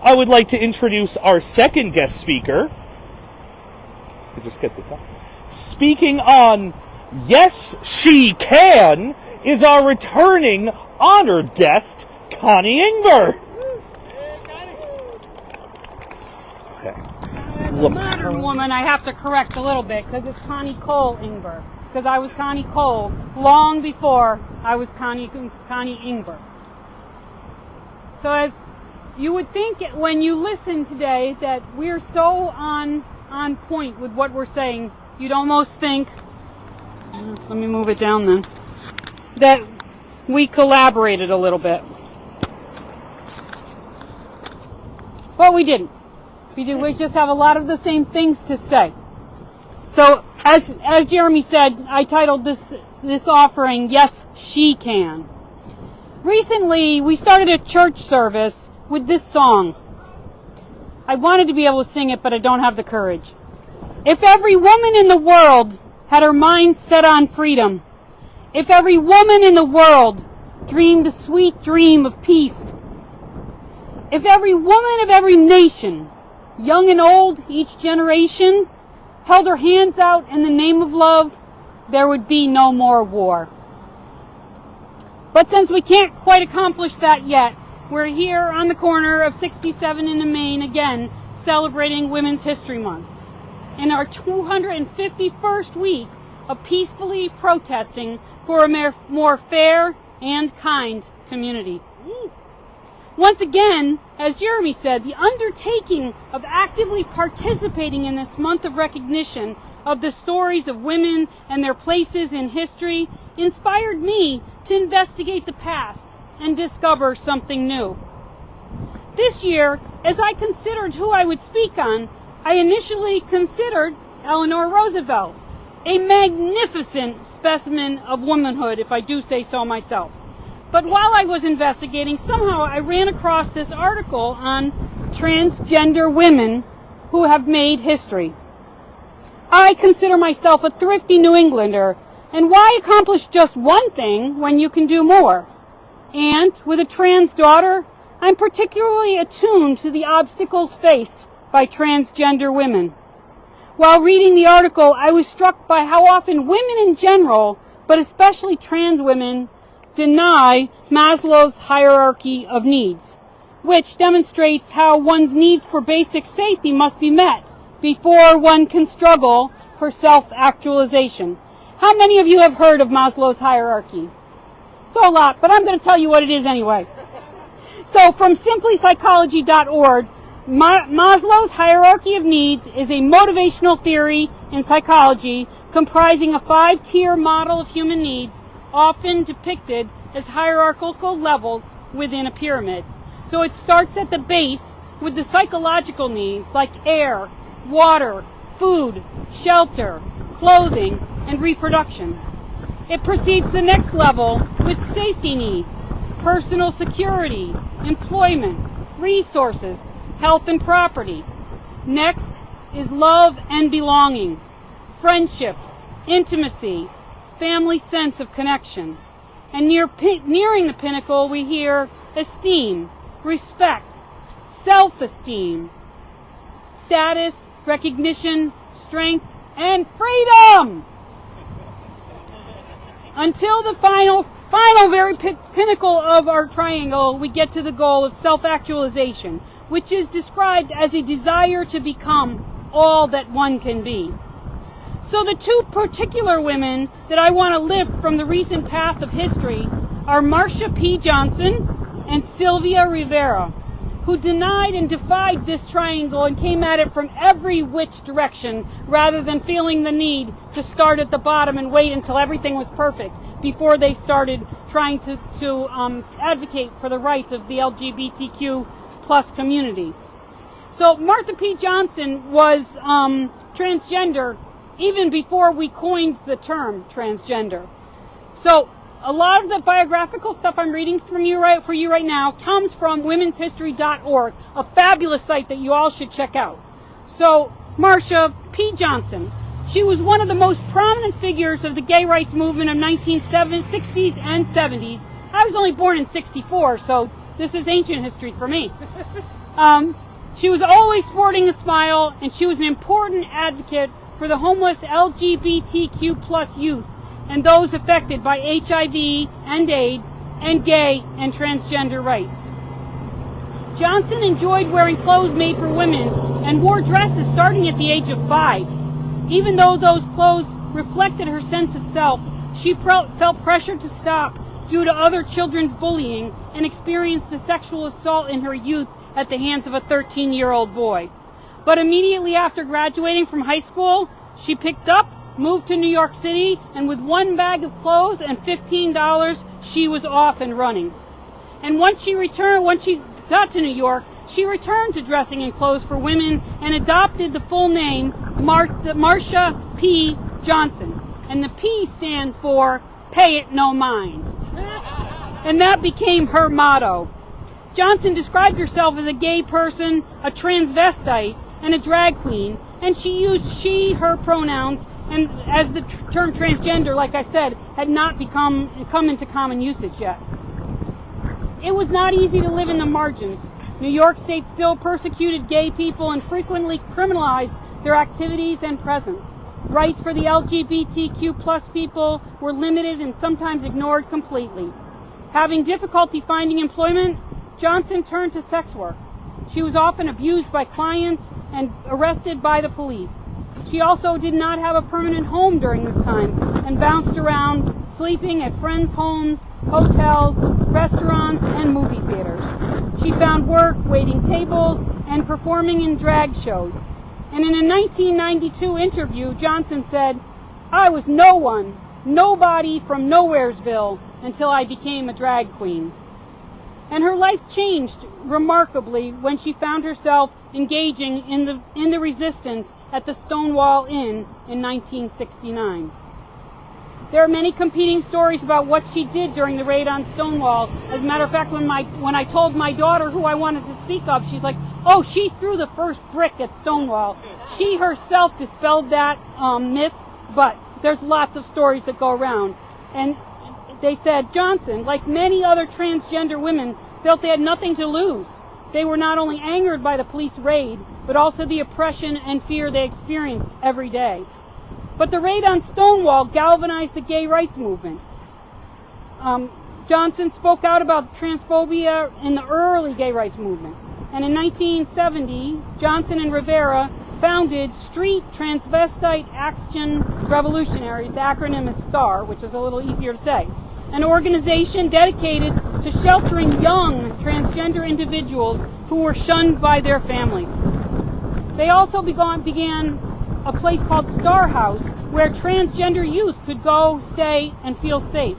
I would like to introduce our second guest speaker. Just get the top. Speaking on Yes, She Can is our returning honored guest, Connie Ingber. Okay. As a modern woman, I have to correct a little bit because it's Connie Cole-Ingber. Because I was Connie Cole long before I was Connie Ingber. So as you would think when you listen today that we're so on point with what we're saying, you'd almost think, let me move it down then, that we collaborated a little bit. But we didn't. We just have a lot of the same things to say. So as Jeremy said, I titled this offering, Yes, She Can. Recently, we started a church service with this song. I wanted to be able to sing it, but I don't have the courage. If every woman in the world had her mind set on freedom, if every woman in the world dreamed a sweet dream of peace, if every woman of every nation, young and old, each generation, held her hands out in the name of love, there would be no more war. But since we can't quite accomplish that yet, we're here on the corner of 67 in the Main again, celebrating Women's History Month. In our 251st week of peacefully protesting for a more fair and kind community. Once again, as Jeremy said, the undertaking of actively participating in this month of recognition of the stories of women and their places in history inspired me to investigate the past and discover something new. This year, as I considered who I would speak on, I initially considered Eleanor Roosevelt, a magnificent specimen of womanhood, if I do say so myself. But while I was investigating, somehow I ran across this article on transgender women who have made history. I consider myself a thrifty New Englander, and why accomplish just one thing when you can do more? And with a trans daughter, I'm particularly attuned to the obstacles faced by transgender women. While reading the article, I was struck by how often women in general, but especially trans women, deny Maslow's hierarchy of needs, which demonstrates how one's needs for basic safety must be met before one can struggle for self-actualization. How many of you have heard of Maslow's hierarchy? So a lot, but I'm going to tell you what it is anyway. So from simplypsychology.org, Maslow's hierarchy of needs is a motivational theory in psychology comprising a 5-tier model of human needs, often depicted as hierarchical levels within a pyramid. So it starts at the base with the psychological needs like air, water, food, shelter, clothing, and reproduction. It proceeds to the next level with safety needs, personal security, employment, resources, health and property. Next is love and belonging, friendship, intimacy, family sense of connection. And nearing the pinnacle, we hear esteem, respect, self-esteem, status, recognition, strength, and freedom. Until the final very pinnacle of our triangle, we get to the goal of self-actualization, which is described as a desire to become all that one can be. So the two particular women that I want to lift from the recent path of history are Marsha P. Johnson and Sylvia Rivera, who denied and defied this triangle and came at it from every which direction rather than feeling the need to start at the bottom and wait until everything was perfect before they started trying to advocate for the rights of the LGBTQ plus community. So Marsha P. Johnson was transgender even before we coined the term transgender. So a lot of the biographical stuff I'm reading for you right now comes from womenshistory.org, a fabulous site that you all should check out. So Marsha P. Johnson, she was one of the most prominent figures of the gay rights movement of 1960s and 70s. I was only born in 64, so This is ancient history for me. She was always sporting a smile, and she was an important advocate for the homeless LGBTQ plus youth and those affected by HIV and AIDS and gay and transgender rights. Johnson enjoyed wearing clothes made for women and wore dresses starting at the age of 5. Even though those clothes reflected her sense of self, she felt pressure to stop due to other children's bullying and experienced a sexual assault in her youth at the hands of a 13-year-old boy. But immediately after graduating from high school, she picked up, moved to New York City, and with one bag of clothes and $15, she was off and running. And once she got to New York, she returned to dressing in clothes for women and adopted the full name Marsha P. Johnson. And the P stands for Pay It No Mind. And that became her motto. Johnson described herself as a gay person, a transvestite, and a drag queen, and she used she, her pronouns, and as the term transgender, like I said, had not come into common usage yet. It was not easy to live in the margins. New York State still persecuted gay people and frequently criminalized their activities and presence. Rights for the LGBTQ plus people were limited and sometimes ignored completely. Having difficulty finding employment, Johnson turned to sex work. She was often abused by clients and arrested by the police. She also did not have a permanent home during this time and bounced around, sleeping at friends' homes, hotels, restaurants, and movie theaters. She found work waiting tables and performing in drag shows. And in a 1992 interview, Johnson said, "I was no one, nobody from Nowheresville until I became a drag queen." And her life changed remarkably when she found herself engaging in the resistance at the Stonewall Inn in 1969. There are many competing stories about what she did during the raid on Stonewall. As a matter of fact, when I told my daughter who I wanted to speak of, she's like, "Oh, she threw the first brick at Stonewall." She herself dispelled that myth, but there's lots of stories that go around. And they said Johnson, like many other transgender women, felt they had nothing to lose. They were not only angered by the police raid, but also the oppression and fear they experienced every day. But the raid on Stonewall galvanized the gay rights movement. Johnson spoke out about transphobia in the early gay rights movement. And in 1970, Johnson and Rivera founded Street Transvestite Action Revolutionaries, the acronym is STAR, which is a little easier to say, an organization dedicated to sheltering young transgender individuals who were shunned by their families. They also began a place called Star House, where transgender youth could go, stay, and feel safe.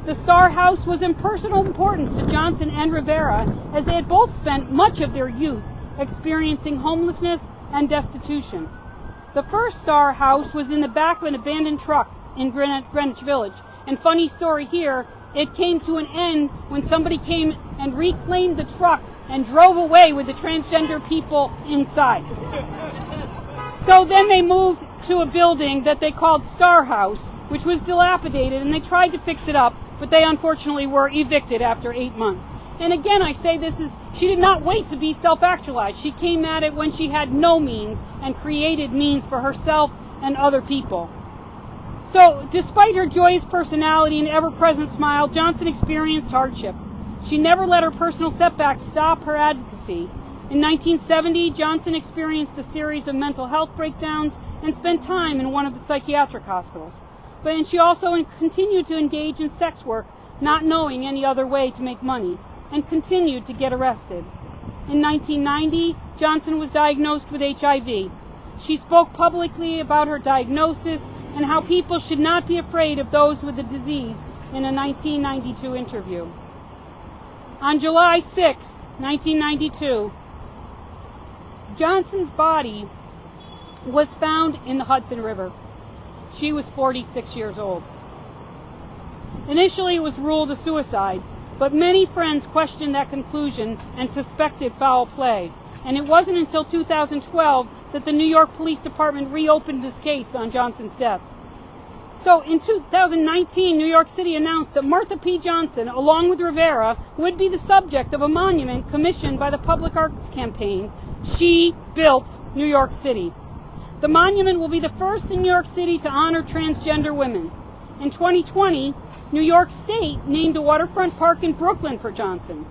The Star House was of personal importance to Johnson and Rivera, as they had both spent much of their youth experiencing homelessness and destitution. The first Star House was in the back of an abandoned truck in Greenwich Village. And funny story here, it came to an end when somebody came and reclaimed the truck and drove away with the transgender people inside. So then they moved to a building that they called Star House, which was dilapidated, and they tried to fix it up, but they unfortunately were evicted after 8 months. And again, I say she did not wait to be self-actualized. She came at it when she had no means and created means for herself and other people. So, despite her joyous personality and ever-present smile, Johnson experienced hardship. She never let her personal setbacks stop her advocacy. In 1970, Johnson experienced a series of mental health breakdowns and spent time in one of the psychiatric hospitals. And she also continued to engage in sex work, not knowing any other way to make money, and continued to get arrested. In 1990, Johnson was diagnosed with HIV. She spoke publicly about her diagnosis and how people should not be afraid of those with the disease in a 1992 interview. On July 6, 1992, Johnson's body was found in the Hudson River. She was 46 years old. Initially, it was ruled a suicide, but many friends questioned that conclusion and suspected foul play. And it wasn't until 2012 that the New York Police Department reopened this case on Johnson's death. So in 2019, New York City announced that Marsha P. Johnson, along with Rivera, would be the subject of a monument commissioned by the Public Arts Campaign, She Built New York City. The monument will be the first in New York City to honor transgender women. In 2020, New York State named a waterfront park in Brooklyn for Johnson.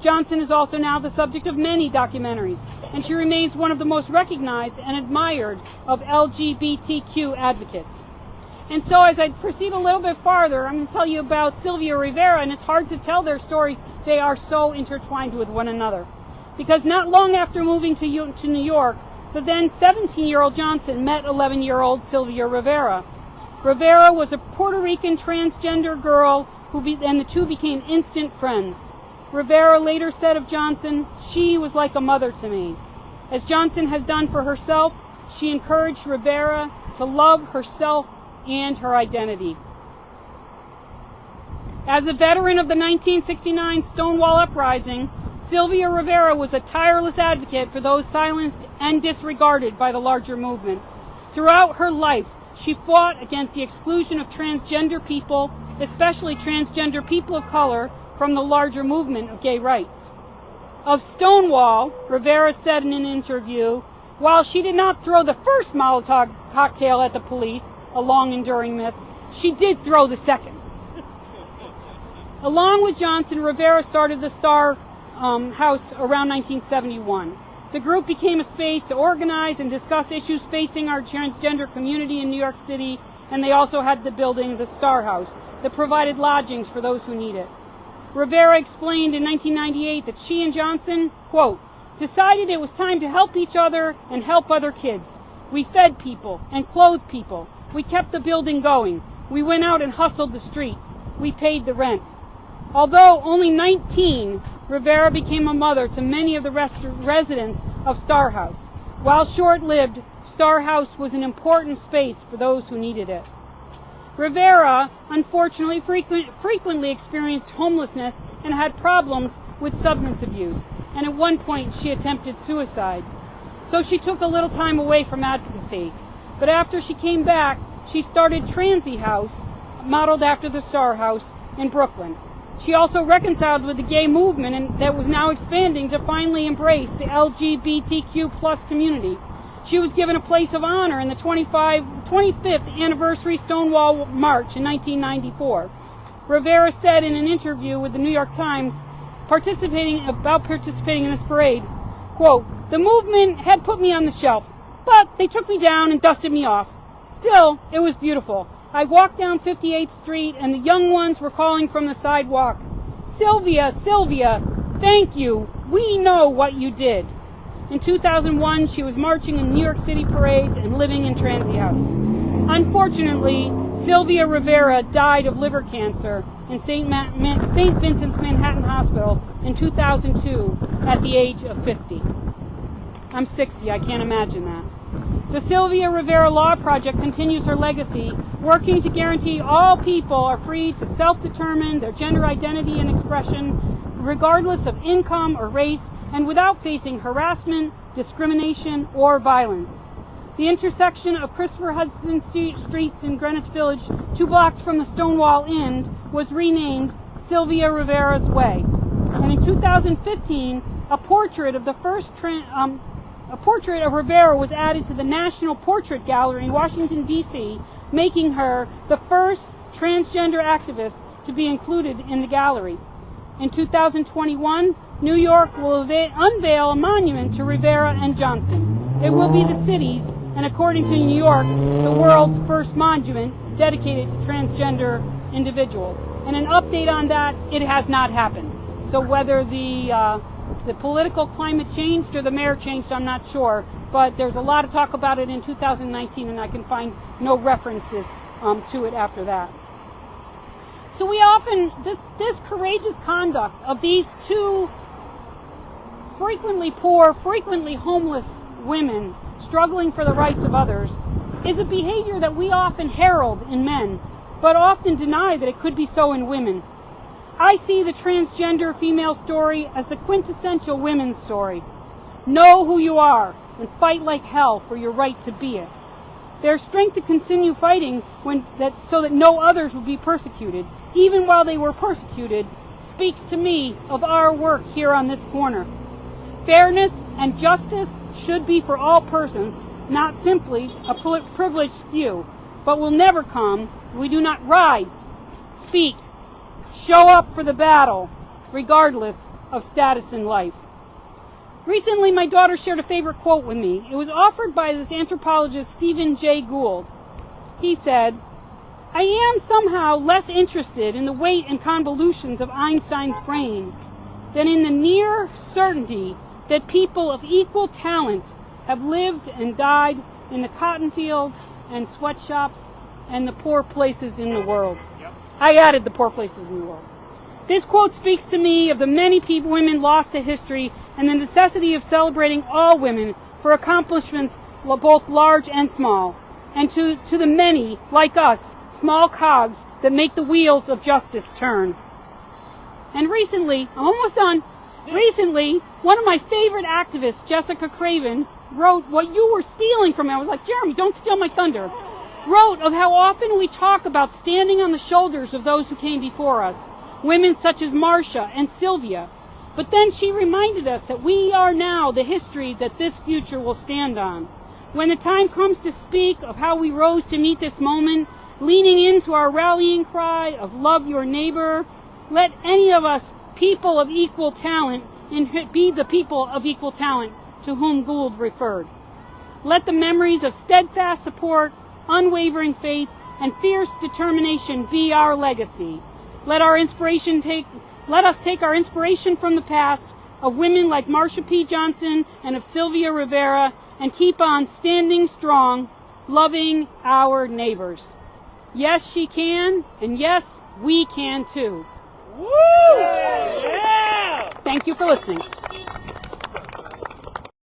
Johnson is also now the subject of many documentaries, and she remains one of the most recognized and admired of LGBTQ advocates. And so as I proceed a little bit farther, I'm going to tell you about Sylvia Rivera, and it's hard to tell their stories. They are so intertwined with one another. Because not long after moving to New York, the then 17-year-old Johnson met 11-year-old Sylvia Rivera. Rivera was a Puerto Rican transgender girl, and the two became instant friends. Rivera later said of Johnson, "She was like a mother to me." As Johnson has done for herself, she encouraged Rivera to love herself and her identity. As a veteran of the 1969 Stonewall Uprising, Sylvia Rivera was a tireless advocate for those silenced and disregarded by the larger movement. Throughout her life, she fought against the exclusion of transgender people, especially transgender people of color, from the larger movement of gay rights. Of Stonewall, Rivera said in an interview, while she did not throw the first Molotov cocktail at the police, a long enduring myth, she did throw the second. Along with Johnson, Rivera started the Star House around 1971. The group became a space to organize and discuss issues facing our transgender community in New York City, and they also had the building, the Star House, that provided lodgings for those who need it. Rivera explained in 1998 that she and Johnson, quote, decided it was time to help each other and help other kids. We fed people and clothed people. We kept the building going. We went out and hustled the streets. We paid the rent. Although only 19, Rivera became a mother to many of the residents of Star House. While short-lived, Star House was an important space for those who needed it. Rivera, unfortunately, frequently experienced homelessness and had problems with substance abuse, and at one point she attempted suicide. So she took a little time away from advocacy. But after she came back, she started Transy House, modeled after the Star House in Brooklyn. She also reconciled with the gay movement and that was now expanding to finally embrace the LGBTQ plus community. She was given a place of honor in the 25th anniversary Stonewall March in 1994. Rivera said in an interview with the New York Times, participating in this parade, quote, the movement had put me on the shelf, but they took me down and dusted me off. Still, it was beautiful. I walked down 58th Street and the young ones were calling from the sidewalk, Sylvia, Sylvia, thank you. We know what you did. In 2001, she was marching in New York City parades and living in Transy House. Unfortunately, Sylvia Rivera died of liver cancer in St. Vincent's Manhattan Hospital in 2002 at the age of 50. I'm 60, I can't imagine that. The Sylvia Rivera Law Project continues her legacy, working to guarantee all people are free to self-determine their gender identity and expression, regardless of income or race, and without facing harassment, discrimination, or violence. The intersection of Christopher Hudson Streets in Greenwich Village, 2 blocks from the Stonewall Inn, was renamed Sylvia Rivera's Way. And in 2015, a portrait of Rivera was added to the National Portrait Gallery in Washington, D.C., making her the first transgender activist to be included in the gallery. In 2021, New York will unveil a monument to Rivera and Johnson. It will be the city's, and according to New York, the world's first monument dedicated to transgender individuals. And an update on that, it has not happened. So whether the political climate changed or the mayor changed, I'm not sure. But there's a lot of talk about it in 2019, and I can find no references to it after that. So we often, this courageous conduct of these two frequently poor, frequently homeless women struggling for the rights of others is a behavior that we often herald in men, but often deny that it could be so in women. I see the transgender female story as the quintessential women's story. Know who you are and fight like hell for your right to be it. their strength to continue fighting so that no others would be persecuted, even while they were persecuted, speaks to me of our work here on this corner. Fairness and justice should be for all persons, not simply a privileged few, but will never come if we do not rise, speak, show up for the battle, regardless of status in life. Recently, my daughter shared a favorite quote with me. It was offered by this anthropologist, Stephen Jay Gould. He said, "I am somehow less interested in the weight and convolutions of Einstein's brain than in the near certainty that people of equal talent have lived and died in the cotton field and sweatshops and the poor places in the world." Yep. I added the poor places in the world. This quote speaks to me of the many women lost to history and the necessity of celebrating all women for accomplishments both large and small, and to the many, like us, small cogs that make the wheels of justice turn. And recently, I'm almost done, recently, one of my favorite activists, Jessica Craven, wrote what you were stealing from me. I was like, Jeremy, don't steal my thunder. Wrote of how often we talk about standing on the shoulders of those who came before us, women such as Marsha and Sylvia. But then she reminded us that we are now the history that this future will stand on. When the time comes to speak of how we rose to meet this moment, leaning into our rallying cry of love your neighbor, let any of us, people of equal talent, be the people of equal talent to whom Gould referred. Let the memories of steadfast support, unwavering faith, and fierce determination be our legacy. Let us take our inspiration from the past of women like Marsha P. Johnson and of Sylvia Rivera and keep on standing strong, loving our neighbors. Yes, she can, and yes, we can too. Woo! Yeah! Thank you for listening.